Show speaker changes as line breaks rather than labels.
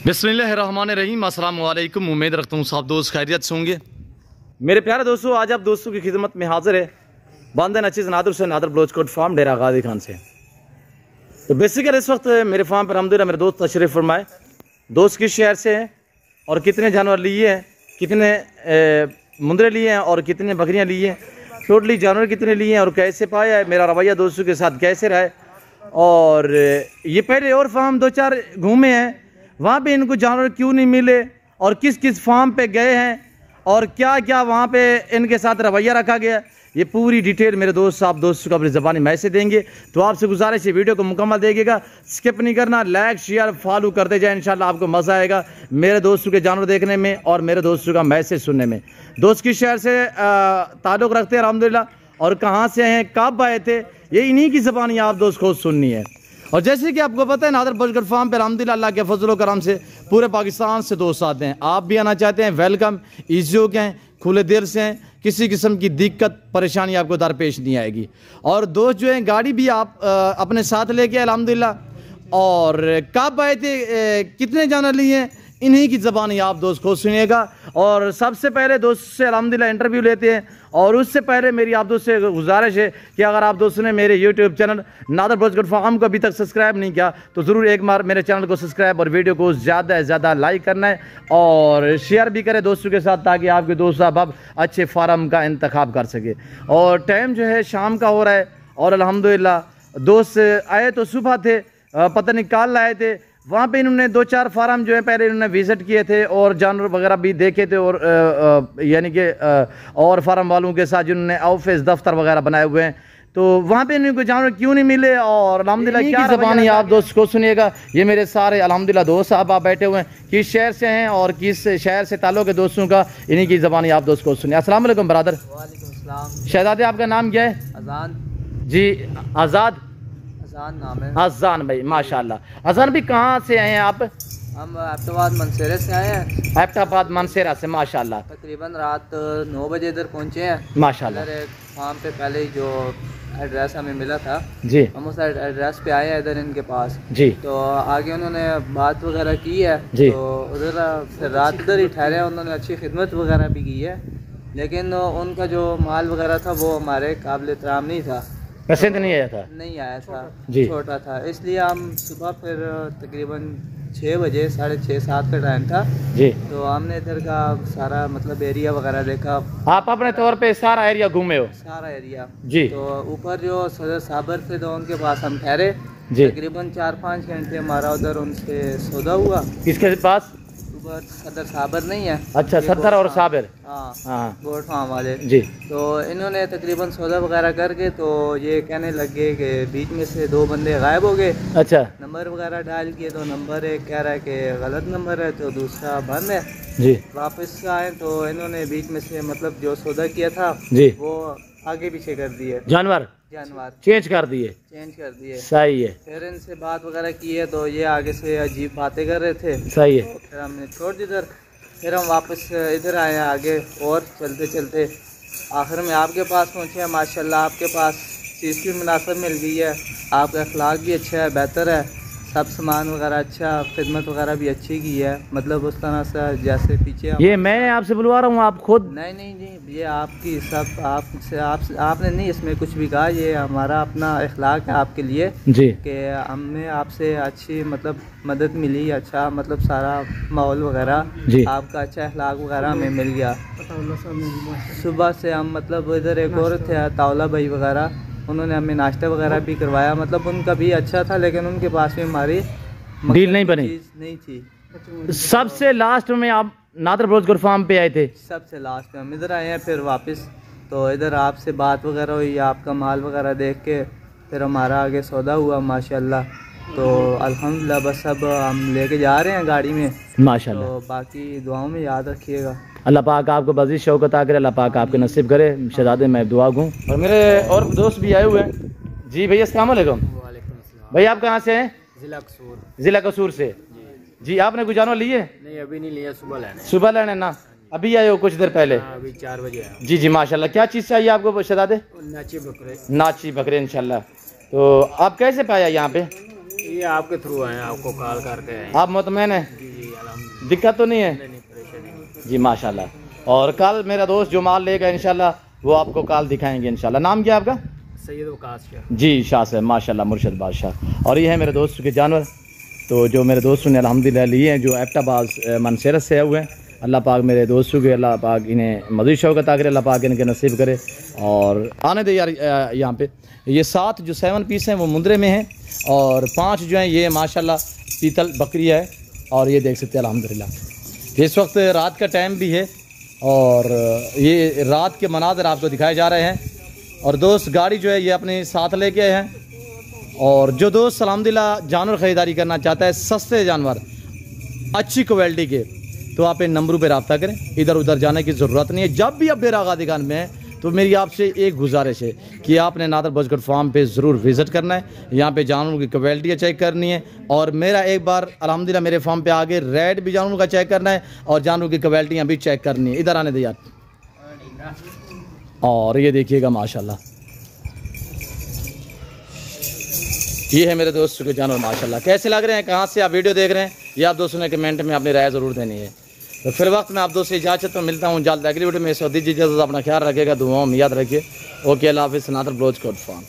बिस्मिल्लाहिर्रहमानिर्रहीम। अस्सलाम वालेकुम। उम्मीद रखता हूँ सब दोस्त खैरियत से होंगे। मेरे प्यारे दोस्तों, आज आप दोस्तों की खिदमत में हाजिर है बांदे नचीज़ नादर से नादर ब्लोचकोट फार्म डेरा गाजी खान से। तो बेसिकली इस वक्त मेरे फार्म पर अल्हम्दुलिल्लाह मेरे दोस्त तशरीफ़ फरमाए। दोस्त किस शहर से हैं और कितने जानवर लिए हैं, कितने मुंदरे लिए हैं और कितने बकरियाँ लिए हैं, टोटली जानवर कितने लिए हैं और कैसे पाया है, मेरा रवैया दोस्तों के साथ कैसे रहा है। और ये पहले और फार्म दो चार घूमे हैं, वहाँ पे इनको जानवर क्यों नहीं मिले और किस किस फार्म पे गए हैं और क्या क्या वहाँ पे इनके साथ रवैया रखा गया, ये पूरी डिटेल मेरे दोस्त आप दोस्तों को अपनी ज़बानी मैसेज देंगे। तो आपसे गुजारिश है वीडियो को मुकम्मल देखिएगा, स्किप नहीं करना, लाइक शेयर फॉलो करते जाए, इंशाल्लाह आपको मज़ा आएगा मेरे दोस्तों के जानवर देखने में और मेरे दोस्तों का मैसेज सुनने में। दोस्त किस शहर से ताल्लुक़ रखते हैं अल्हम्दुलिल्लाह और कहाँ से हैं, कब आए थे, ये इन्हीं की ज़बानी आप दोस्त खुद सुननी है। और जैसे कि आपको पता है नादर ब्लोचकोट फार्म पर अल्हम्दुलिल्लाह अल्लाह के फजल करम से पूरे पाकिस्तान से दोस्त आते हैं। आप भी आना चाहते हैं, वेलकम, ईजी हो गए, खुले दिल से हैं, किसी किस्म की दिक्कत परेशानी आपको दरपेश नहीं आएगी। और दोस्त जो हैं गाड़ी भी आप अपने साथ लेके अल्हम्दुलिल्लाह। और कब आए थे, कितने जानवर लिए, इन्हीं की ज़बानी आप दोस्त खुद सुनिएगा। और सबसे पहले दोस्त से अल्हम्दुलिल्लाह इंटरव्यू लेते हैं। और उससे पहले मेरी आप दोस्त से गुजारिश है कि अगर आप दोस्तों ने मेरे यूट्यूब चैनल नादर ब्लोचकोट फार्म को अभी तक सब्सक्राइब नहीं किया तो ज़रूर एक बार मेरे चैनल को सब्सक्राइब और वीडियो को ज़्यादा से ज़्यादा लाइक करना है और शेयर भी करें दोस्तों के साथ, ताकि आपके दोस्त अब अच्छे फार्म का इंतखाब कर सके। और टाइम जो है शाम का हो रहा है और अल्हम्दुलिल्लाह दोस्त आए तो सुबह थे, पता नहीं कल आए थे। वहाँ पे इन्होंने दो चार फार्म जो है पहले इन्होंने विज़िट किए थे और जानवर वगैरह भी देखे थे और यानी कि और फार्म वालों के साथ जिन्होंने ऑफिस दफ्तर वगैरह बनाए हुए हैं, तो वहाँ पे इनको जानवर क्यों नहीं मिले। और अल्हम्दुलिल्लाह क्या ज़बानी आप दोस्त को सुनिएगा। ये मेरे सारे अल्हम्दुलिल्लाह दोस्त आप बैठे हुए हैं, किस शहर से हैं और किस शहर से ताल्लुक़ है दोस्तों का, इन्हीं की ज़बानी आप दोस्त को सुनिए। अस्सलाम वालेकुम ब्रदर।
वालेकुम सलाम।
शहजादे आपका नाम क्या है?
अजान
जी, आज़ाद
नाम है।
अजान भाई, माशाल्लाह। अजान भी कहाँ से आए हैं आप?
हम एबटाबाद मनसेरा से आए हैं।
एबटाबाद मनसेरा से, माशाल्लाह।
तकरीबन रात 9 बजे इधर पहुँचे हैं
माशाल्लाह।
फार्म पे पहले ही जो एड्रेस हमें मिला था
जी,
हम उस एड्रेस पे आए हैं इधर इनके पास
जी।
तो आगे उन्होंने बात वगैरह की है
जी।
तो उधर फिर रात इधर ही ठहरे, उन्होंने अच्छी खिदमत वगैरह भी की है, लेकिन उनका जो माल वगैरह था वो हमारे काबिल एहतराम नहीं था,
पसंद नहीं आया था,
नहीं आया था,
जी।
छोटा था। इसलिए हम सुबह फिर तकरीबन 6 बजे 6:30-7 का टाइम था
जी,
तो हमने इधर का सारा मतलब एरिया वगैरह देखा।
आप अपने तौर पे सारा एरिया घूमे हो?
सारा एरिया
जी।
तो ऊपर जो सदर साबर थे तो उनके पास हम ठहरे, तकरीबन 4-5 घंटे हमारा उधर उनसे सौदा हुआ।
किसके पास?
ऊपर सदर साबर नहीं है?
अच्छा, सदर और साबिर,
हाँ, गोट फार्म वाले
जी।
तो इन्होंने तकरीबन सौदा वगैरह करके तो ये कहने लगे कि बीच में से 2 बंदे गायब हो गए।
अच्छा,
नंबर वगैरह डाल किए तो नंबर एक कह रहा है कि गलत नंबर है तो दूसरा बंद है।
जी।
वापस आए तो इन्होंने बीच में से मतलब जो सौदा किया था
जी
वो आगे पीछे कर दिए,
जानवर चेंज कर दिए। सही है।
फिर इनसे बात वगैरह की है तो ये आगे से अजीब बातें कर रहे थे।
सही है।
तो फिर हमने छोड़ दी इधर, फिर हम वापस इधर आए हैं आगे और चलते चलते आखिर में आपके पास पहुँचे हैं। माशाल्लाह आपके पास चीज़ की मुनासिब मिल गई है, आपका अखलाक भी अच्छा है, बेहतर है, सब सामान वगैरह अच्छा, खिदमत वगैरह भी अच्छी की है, मतलब उस तरह से जैसे पीछे
ये मैं आपसे बुलवा रहा हूँ, आप खुद?
नहीं, ये आपकी सब आपने नहीं इसमें कुछ भी कहा, ये हमारा अपना अखलाक है आपके लिए
जी
कि हमें आपसे अच्छी मतलब मदद मिली, अच्छा मतलब सारा माहौल वगैरह आपका अच्छा अखलाक वगैरह हमें मिल गया। सुबह से हम मतलब इधर एक और थे तावला भाई वगैरह, उन्होंने हमें नाश्ता वगैरह भी करवाया, मतलब उनका भी अच्छा था, लेकिन उनके पास भी हमारी
डील नहीं बनी,
नहीं थी।
सबसे लास्ट में आप नादर ब्लोचकोट फार्म पे आए थे? सबसे
लास्ट में हम इधर आए हैं, फिर वापस तो इधर आपसे बात वगैरह हुई, आपका माल वगैरह देख के फिर हमारा आगे सौदा हुआ माशाल्लाह। तो अल्हम्दुलिल्लाह बस अब हम लेके जा रहे हैं गाड़ी में माशाल्लाह। तो बाकी दुआओं में याद रखिएगा।
अल्लाह पाक आपको मज़ीद शौकत आ करे, अल्लाह पाक आपके नसीब करे। शहजादे मैं दुआ दूँ। और मेरे और दोस्त भी आए हुए हैं। जी भैया, अस्सलाम वालेकुम। भैया आप कहाँ से हैं? ज़िला कसूर से। जी, आपने कुछ जानवर लिए?
नहीं, अभी नहीं लिया,
सुबह लेने ना, अभी आए हो कुछ देर पहले?
अभी 4 बजे आया।
जी जी, माशाल्लाह। क्या चीज़ चाहिए आपको शहजादे? नाची बकरे इंशाल्लाह। तो आप कैसे पाया यहाँ पे?
ये आपके थ्रू आए, आपको कॉल करके आए।
आप मुतमैन हैं?
जी,
दिक्कत तो नहीं है?
नहीं परेशानी नहीं।
जी माशाल्लाह। और कल मेरा दोस्त जो माल लेगा इंशाल्लाह वो आपको कल दिखाएंगे इंशाल्लाह। नाम क्या है आपका?
सैयद वकास शाह।
जी शाह से माशाल्लाह, मुर्शद बादशाह। और ये है मेरे दोस्त के जानवर, तो जो मेरे दोस्तों ने अल्हम्दुलिल्लाह लिए हैं, जो एबटाबाज मनसेरत से हुए हैं। अल्लाह पाक मेरे दोस्तों के, अल्लाह पाक इन्हें मज़ीद शौकत करे, अल्लाह पाक इनके नसीब करे। और आने दे यार यहाँ पे ये 7 जो 7 पीस हैं वो मुंद्रे में हैं, और 5 जो हैं ये माशाल्लाह पीतल बकरी है। और ये देख सकते हैं अल्हम्दुलिल्लाह इस वक्त रात का टाइम भी है, और ये रात के मनाज़र आपको दिखाए जा रहे हैं। और दोस्त गाड़ी जो है ये अपने साथ लेके आए हैं। और जो दोस्त अल्हम्दुलिल्लाह जानवर ख़रीदारी करना चाहता है, सस्ते जानवर अच्छी क्वालिटी के, तो आप इन नंबरों पे रब्ता करें, इधर उधर जाने की ज़रूरत नहीं है। जब भी आप डेरा गादी खान में हैं तो मेरी आपसे एक गुजारिश है कि आपने नादर बजगट फार्म पे ज़रूर विज़िट करना है, यहाँ पे जानवरों की क्वालिटियाँ चेक करनी है। और मेरा एक बार अल्हम्दुलिल्लाह मेरे फार्म पे आगे रेट भी जानवरों का चेक करना है, और जानवरों की क्वालिटियाँ भी चेक करनी है। इधर आने दे यार। और ये देखिएगा माशाल्लाह, ये है मेरे दोस्तों के जानवर माशाल्लाह। कैसे लग रहे हैं, कहाँ से आप वीडियो देख रहे हैं, ये आप दोस्तों ने कमेंट में अपनी राय ज़रूर देनी है। तो फिर वक्त मैं आप दोस्तों से इजाज़त तो मिलता हूँ जल्द अगली वीडियो में। इस वक्त दीजिए इजाज़त, अपना ख्याल रखिएगा, दुआओं में याद रखिए। ओके, अल्लाह हाफ़िज़। नादर ब्लोच कोट फार्म।